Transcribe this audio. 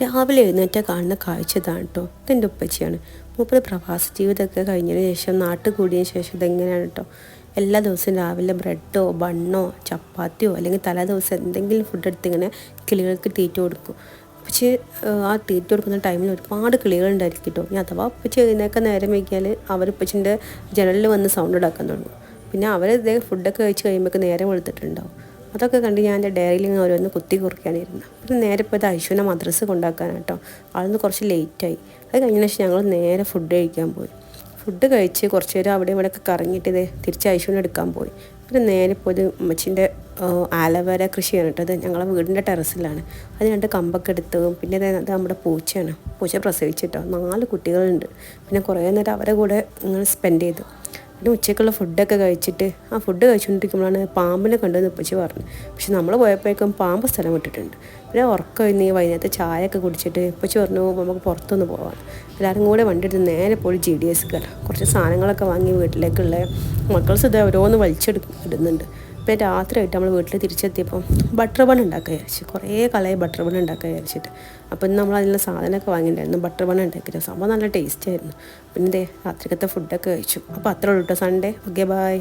രാവിലെ എഴുന്നേറ്റാൽ കാണുന്ന കാഴ്ച ഇതാണ് കേട്ടോ. ഇതെൻ്റെ ഉപ്പച്ചിയാണ്. മൂപ്പര് പ്രവാസ ജീവിതമൊക്കെ കഴിഞ്ഞതിന് ശേഷം നാട്ടിൽ കൂടിയതിന് ശേഷം ഇതെങ്ങനെയാണ് കേട്ടോ. എല്ലാ ദിവസവും രാവിലെ ബ്രെഡോ ബണ്ണോ ചപ്പാത്തിയോ അല്ലെങ്കിൽ തലേ ദിവസം എന്തെങ്കിലും ഫുഡ് എടുത്ത് ഇങ്ങനെ കിളികൾക്ക് തീറ്റ കൊടുക്കും. പക്ഷേ ആ തീറ്റ കൊടുക്കുന്ന ടൈമിൽ ഒരുപാട് കിളികളുണ്ടായിരിക്കും കേട്ടോ. ഇനി അഥവാ ഉപ്പച്ചി എഴുന്നേൽക്കാൻ നേരം വൈകിയാൽ അവർ ഉപ്പച്ചിൻ്റെ ജനലിൽ വന്ന് സൗണ്ട് ഉണ്ടാക്കാൻ തുടങ്ങും. പിന്നെ അവർ ഇതേ ഫുഡൊക്കെ കഴിച്ച് കഴിയുമ്പോൾ നേരം വെളുത്തിട്ടുണ്ടാവും. അതൊക്കെ കണ്ട് ഞാൻ എൻ്റെ ഡയറിയിൽ ഇങ്ങനെ ഓരോന്ന് കുത്തി കുറിക്കാനിരുന്നു. പിന്നെ നേരെ ഇപ്പോൾ ഇത് ഐശുവിനെ മദ്രസ് കൊണ്ടാക്കാൻ കേട്ടോ. ആളൊന്ന് കുറച്ച് ലേറ്റായി. അത് കഴിഞ്ഞ ശേഷം ഞങ്ങൾ നേരെ ഫുഡ് കഴിക്കാൻ പോയി. ഫുഡ് കഴിച്ച് കുറച്ച് നേരം അവിടെ ഇവിടെയൊക്കെ കറങ്ങിയിട്ട് ഇത് തിരിച്ച് ഐശുവിനെ എടുക്കാൻ പോയി. പിന്നെ നേരെ ഇപ്പോൾ ഇത് ഉമ്മച്ചിൻ്റെ ആലവേര കൃഷിയാണ് കേട്ടോ. അത് ഞങ്ങളെ വീടിൻ്റെ ടെറസിലാണ്. അത് രണ്ട് കമ്പൊക്കെ എടുത്ത് പിന്നെ അത് നമ്മുടെ പൂച്ചയാണ്. പൂച്ച പ്രസവിച്ചിട്ടോ 4 കുട്ടികളുണ്ട്. പിന്നെ കുറേ നേരം അവരെ കൂടെ ഇങ്ങനെ സ്പെൻഡ് ചെയ്തു. പിന്നെ ഉച്ചയ്ക്കുള്ള ഫുഡൊക്കെ കഴിച്ചിട്ട് ആ ഫുഡ് കഴിച്ചുകൊണ്ടിരിക്കുമ്പോഴാണ് പാമ്പിനെ കണ്ടതെന്ന് ഉപ്പച്ചി പറഞ്ഞു. പക്ഷെ നമ്മൾ പോയപ്പോഴേക്കും പാമ്പ് സ്ഥലം വിട്ടിട്ടുണ്ട്. പിന്നെ ഉറക്കം കഴിഞ്ഞ് വൈകുന്നേരത്തെ ചായയൊക്കെ കുടിച്ചിട്ട് ഉപ്പച്ചി പറഞ്ഞു നമുക്ക് പുറത്തൊന്ന് പോകാം. എല്ലാവരും കൂടെ വണ്ടി എടുത്ത് നേരെ പോയി GDS കയറാം. കുറച്ച് സാധനങ്ങളൊക്കെ വാങ്ങി വീട്ടിലേക്കുള്ള മക്കൾസ് ഇത് ഓരോന്ന് വലിച്ചെടുക്കുന്നുണ്ട്. ഇപ്പോൾ രാത്രിയായിട്ട് നമ്മൾ വീട്ടിൽ തിരിച്ചെത്തിയപ്പം ബട്ടർ ബൺ ഉണ്ടാക്കാൻ വിചാരിച്ചു. കുറേ കാലമായി ബട്ടർ ബൺ ഉണ്ടാക്കാൻ വിചാരിച്ചിട്ട്. അപ്പോൾ ഇന്ന് നമ്മൾ അതിനുള്ള സാധനമൊക്കെ വാങ്ങിയിട്ടുണ്ടായിരുന്നു. ബട്ടർ ബൺ ഉണ്ടാക്കിയിട്ട് സംഭവം നല്ല ടേസ്റ്റ് ആയിരുന്നു. പിന്നെ രാത്രിക്കത്തെ ഫുഡൊക്കെ കഴിച്ചു. അപ്പോൾ അത്രേ ഉള്ളൂ കേട്ടോ. സൺഡേ. Okay, by.